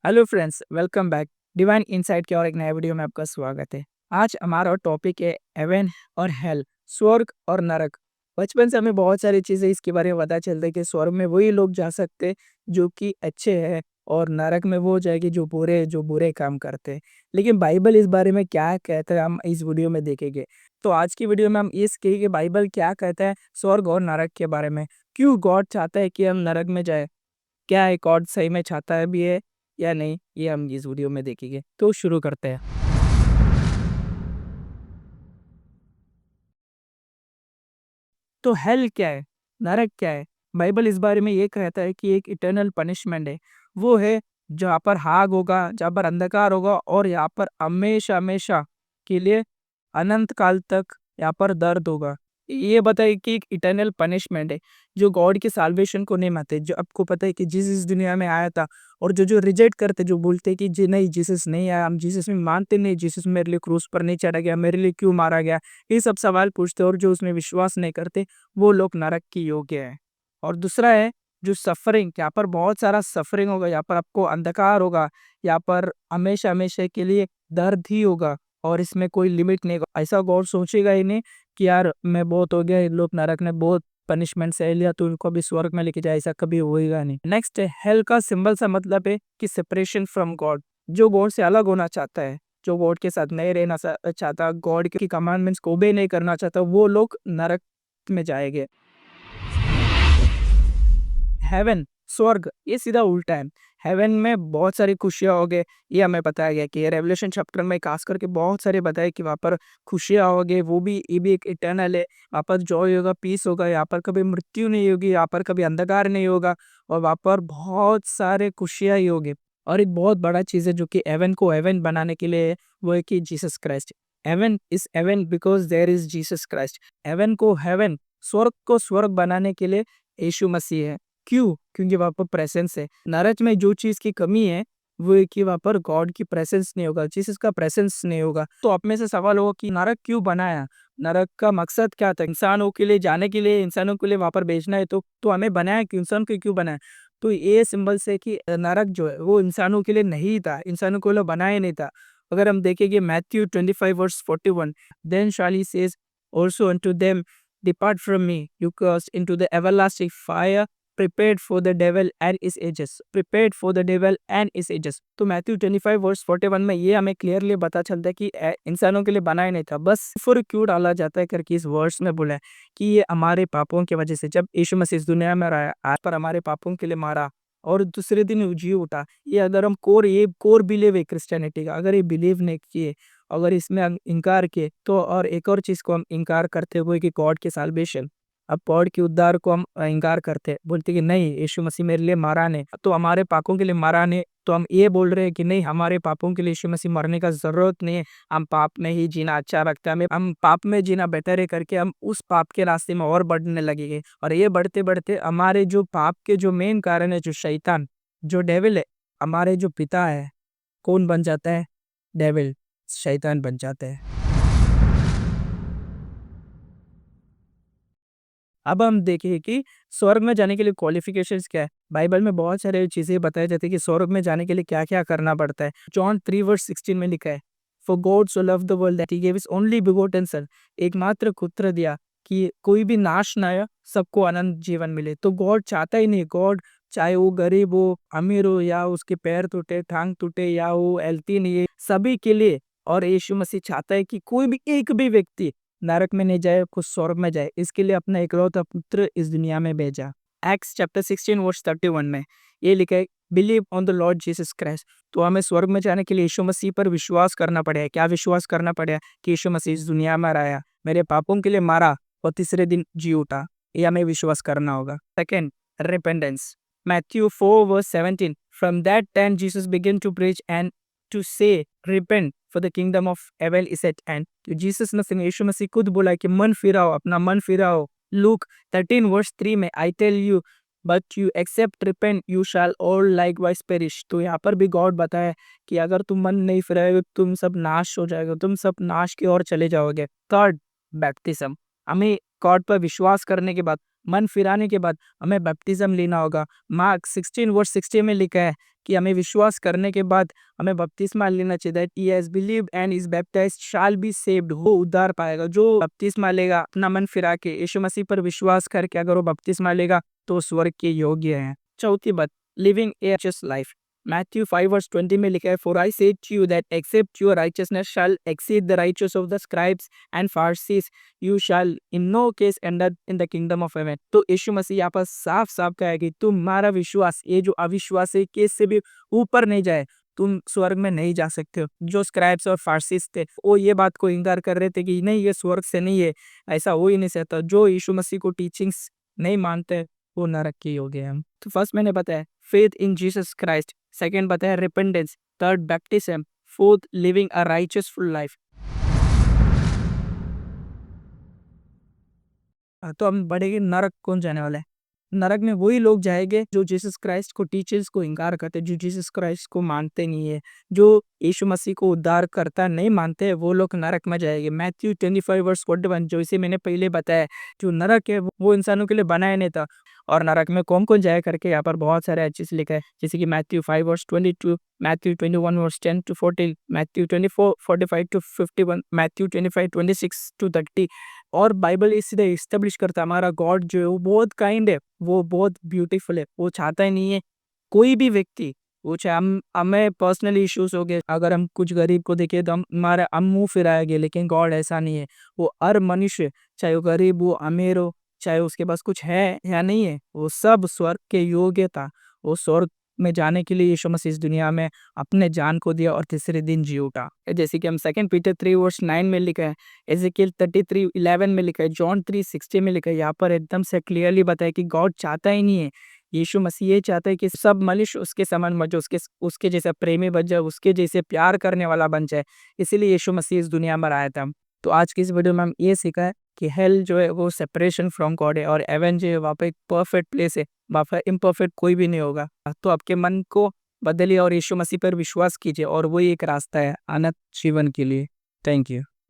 Hello friends, welcome back. Divine insight के और एक नए वीडियो में आपका स्वागत है। आज हमारा टॉपिक है हेवन और हेल, स्वर्ग और नरक। बचपन से हमें बहुत सारी चीज़ें इसके बारे में पता चलता है कि स्वर्ग में वही लोग जा सकते हैं जो कि अच्छे हैं, और नरक में वो जाएगी जो बुरे काम करते हैं। लेकिन बाइबल इस बारे में क्या कहता है, हम इस वीडियो में देखेंगे। तो आज की वीडियो में हम ये सीखेंगे कि बाइबल क्या कहता है स्वर्ग और नरक के बारे में। क्यों गॉड चाहता है कि हम नरक में जाए, क्या है गॉड सही में चाहता है भी है या नहीं, ये हम इस वीडियो में देखेंगे। तो शुरू करते हैं। तो हेल क्या है, नरक क्या है? बाइबल इस बारे में ये कहता है कि एक इटर्नल पनिशमेंट है। वो है जहाँ पर आग होगा, जहाँ पर अंधकार होगा, और यहाँ पर हमेशा हमेशा के लिए अनंत काल तक यहाँ पर दर्द होगा। ये बताइए कि एक इटर्नल पनिशमेंट है जो गॉड के साल्वेशन को नहीं मानते। जो आपको पता है कि जीसस इस दुनिया में आया था, और जो जो रिजेक्ट करते, जो बोलते हैं कि जी नहीं, जीसस नहीं आया, हम जीसस में मानते नहीं, जीसस मेरे लिए क्रूस पर नहीं चढ़ा गया, मेरे लिए क्यों मारा गया, ये सब सवाल पूछते, और जो उसमें विश्वास नहीं करते वो लोग नरक की योग्य है। और दूसरा है जो सफरिंग, यहाँ पर बहुत सारा सफरिंग होगा, यहाँ पर आपको अंधकार होगा, यहाँ पर हमेशा हमेशा के लिए दर्द ही होगा, और इसमें कोई लिमिट नहीं होगा। ऐसा गॉड सोचेगा ही नहीं कि यार मैं बहुत हो गया, इन लोग नरक ने बहुत पनिशमेंट सह लिया तो उनको भी स्वर्ग में लेके जाए, ऐसा कभी होएगा नहीं। नेक्स्ट है हेल का सिंबल सा मतलब है कि सेपरेशन फ्रॉम गॉड। जो गॉड से अलग होना चाहता है, जो गॉड के साथ नहीं रहना चाहता, गॉड की कमांडमेंट्स को ओबे नहीं करना चाहता, वो लोग नरक में जाएंगे। हेवन, स्वर्ग, ये सीधा उल्टा है। हेवन में बहुत सारी खुशियां होगे, ये हमें बताया गया कि रेवलेशन चैप्टर में खास करके बहुत सारे बताए कि वहाँ पर खुशियां होगे, वो भी ये भी एक इटर्नल है। वहाँ पर जॉय होगा, पीस होगा, यहाँ पर कभी मृत्यु नहीं होगी, यहाँ पर कभी अंधकार नहीं होगा, और वहाँ पर बहुत सारे खुशियां ही होगे। और एक बहुत बड़ा चीज़ है जो कि हेवन को हेवन बनाने के लिए है, वो है कि Jesus Christ. Heaven is heaven because there is Jesus Christ. Heaven को हेवन, स्वर्ग को स्वर्ग बनाने के लिए यीशु मसीह है। क्यों? क्योंकि वहाँ पर प्रेजेंस है। नरक में जो चीज़ की कमी है, वो है कि वहाँ पर गॉड की प्रेजेंस नहीं होगा, जीसस का प्रेजेंस नहीं होगा। तो आप में से सवाल होगा कि नरक क्यों बनाया? नरक का मकसद क्या था? इंसानों के लिए जाने के लिए, इंसानों के लिए वहाँ पर भेजना है, तो हमें बनाया क्यों? इंसान को क्यों बनाया? तो ये सिंबल से कि नरक जो है वो इंसानों के लिए नहीं था, इंसानों को लिए बनाया नहीं था। अगर हम देखेंगे Matthew 25 verse 41, then shall he says also unto them, depart from me, you cursed, into the everlasting fire prepared for the devil and his angels, prepared for the devil and his angels। तो Matthew 25 verse 41 में ये हमें clearly पता चलता है कि इंसानों के लिए बनाया नहीं था, बस फिर क्यों डाला जाता है करके इस वर्ड्स में बोला है कि ये हमारे पापों की वजह से, जब यीशु मसीह इस दुनिया में आया, आज पर हमारे पापों के लिए मारा, और दूसरे दिन वो जी उठा। ये अगर हम कोर बिलीव है क्रिश्चियनिटी का, अगर ये बिलीव नहीं किए, अगर इसमें हम इनकार किए, तो और एक और चीज़ को हम इनकार करते हुए कि गॉड के साल्वेशन, अब गॉड के उद्धार को हम इनकार करते हैं, बोलते कि नहीं, यीशु मसीह मेरे लिए मारा ने, तो हमारे पापों के लिए मारा ने, तो हम ये बोल रहे हैं कि नहीं, हमारे पापों के लिए यीशु मसीह मरने का ज़रूरत नहीं है, हम पाप में ही जीना अच्छा लगता है, हमें हम पाप में जीना बेहतर है करके हम उस पाप के रास्ते में और बढ़ने लगेंगे। और ये बढ़ते-बढ़ते हमारे जो पाप के जो मेन कारण है, जो शैतान, जो डेविल है, हमारे जो पिता है, कौन बन जाता है? डेविल, शैतान बन जाता है। अब हम देखें कि स्वर्ग में जाने के लिए क्वालिफिकेशंस क्या है। बाइबल में बहुत सारे चीज़ें बताई जाती है कि स्वर्ग में जाने के लिए क्या-क्या करना पड़ता है। जॉन 3 वर्स 16 में लिखा है, for God so loved the world that he gave his only begotten son, एकमात्र पुत्र दिया कि कोई भी नाश ना हो, सबको अनंत जीवन मिले। तो गॉड चाहता ही नहीं, गॉड चाहे वो गरीब हो, अमीर हो, या उसके पैर टूटे, टांग टूटे, या वो हेल्थी नहीं है, सभी के लिए। और यीशु मसीह चाहता है कि कोई भी एक भी व्यक्ति नरक में नहीं जाए, खुद स्वर्ग में जाए। इसके लिए अपना इकलौता पुत्र इस दुनिया में भेजा। एक्ट्स चैप्टर 16 वर्स 31 में ये लिखा है, believe on the Lord Jesus Christ. तो हमें स्वर्ग में जाने के लिए यीशु मसीह पर विश्वास करना पड़ेगा। क्या विश्वास करना पड़ेगा? कि यीशु मसीह इस दुनिया में आया, मेरे पापों के लिए मारा, और तीसरे दिन जी उठा। ये हमें विश्वास करना होगा। Second, repentance. Matthew 4 verse 17, from that time Jesus began to preach and to say, repent for the kingdom of heaven is at hand. तो जीसस मसीह ने, यीशु मसीह खुद बोला कि मन फिराओ, अपना मन फिराओ। लूक 13 वर्स 3 में, I tell you but you except repent you shall all likewise perish. तो यहाँ पर भी गॉड बताया कि अगर तुम मन नहीं फिराओगे, तुम सब नाश हो जाएगा, तुम सब नाश की ओर चले जाओगे। Third, baptism. हमें गॉड पर विश्वास करने के बाद मन फिराने के बाद हमें बपतिस्म लेना होगा। मार्क 16 वर्स 60 में लिखा है कि हमें विश्वास करने के बाद हमें बपतिस्मा लेना चाहिए। That he has believed and is baptised shall be saved, वो उद्धार पाएगा। जो बपतिस्मा लेगा अपना मन फिरा के यीशु मसीह पर विश्वास करके अगर वो बपतिस्मा लेगा तो स्वर्ग के योग्य है। चौथी बात, living a righteous life. Matthew 5 verse 20 में लिखा है, for I say to you that except your righteousness shall exceed the righteous of the scribes and Pharisees, you shall in no case and in the kingdom of heaven. तो यीशु मसीह यहाँ पर साफ साफ कहा है कि तुम्हारा विश्वास, ये जो अविश्वास है, केस से भी ऊपर नहीं जाए, तुम स्वर्ग में नहीं जा सकते हो। जो स्क्राइब्स और फारसीज थे वो ये बात को इंकार कर रहे थे कि नहीं, ये स्वर्ग से नहीं है, ऐसा हो ही नहीं सकता। जो यीशु मसीह को टीचिंग्स नहीं मानते वो नरक के योग्य हैं। तो फर्स्ट मैंने बताया faith in Jesus Christ, second बताया repentance, third baptism, fourth living a righteousful life. तो हम बढ़ेंगे नरक कौन जाने वाला है। नरक में वही लोग जाएंगे जो जीसस क्राइस्ट को टीचर्स को इनकार करते, जो जीसस क्राइस्ट को मानते नहीं है, जो यीशु मसीह को उद्धार करता नहीं मानते, वो लोग नरक में जाएंगे। मैथ्यू 25 वर्स 41, जो इसे मैंने पहले बताया, जो नरक है वो इंसानों के लिए बनाया नहीं था। और नरक में कौन कौन जाया करके यहाँ पर बहुत सारे अच्छे से लिखा है, जैसे कि Matthew 5 verse 22, Matthew 21 verse 10 to 14, Matthew 24 45 to 51, Matthew 25 26 to 30। और बाइबल इसलिए इस्टेब्लिश करता है हमारा गॉड जो है वो बहुत काइंड है, वो बहुत ब्यूटीफुल है। वो चाहता ही नहीं है कोई भी व्यक्ति, वो चाहे हम हमें पर्सनल इश्यूज हो गए, अगर हम कुछ गरीब को देखे तो हम मुंह फिराएंगे, लेकिन गॉड ऐसा नहीं है। वो हर मनुष्य, चाहे वो गरीब हो अमीर हो, चाहे उसके पास कुछ है या नहीं है, वो सब स्वर्ग के योग्य था। वो स्वर्ग में जाने के लिए यीशु मसीह इस दुनिया में अपने जान को दिया और तीसरे दिन जी उठा। जैसे कि हम 2 पीटर 3 वर्स 9 में लिखा है, एजेकियल 33:11 में लिखा है, जॉन 3:60 में लिखा है। यहाँ पर एकदम से क्लियरली बताया कि गॉड चाहता ही नहीं है, यीशु मसीह ये चाहता है कि सब मनुष्य उसके समान बन जाए, उसके उसके जैसा प्रेमी बन जाए, उसके जैसे प्यार करने वाला बन जाए। इसीलिए यीशु मसीह इस दुनिया में आया था। तो आज की इस वीडियो में हम ये सीखा है कि हेल जो है वो सेपरेशन फ्रॉम गॉड है, और हेवन जो है वहाँ पे एक परफेक्ट प्लेस है, वहाँ पर इम्परफेक्ट कोई भी नहीं होगा। तो आपके मन को बदलिए और यीशु मसीह पर विश्वास कीजिए, और वही एक रास्ता है अनंत जीवन के लिए। Thank you.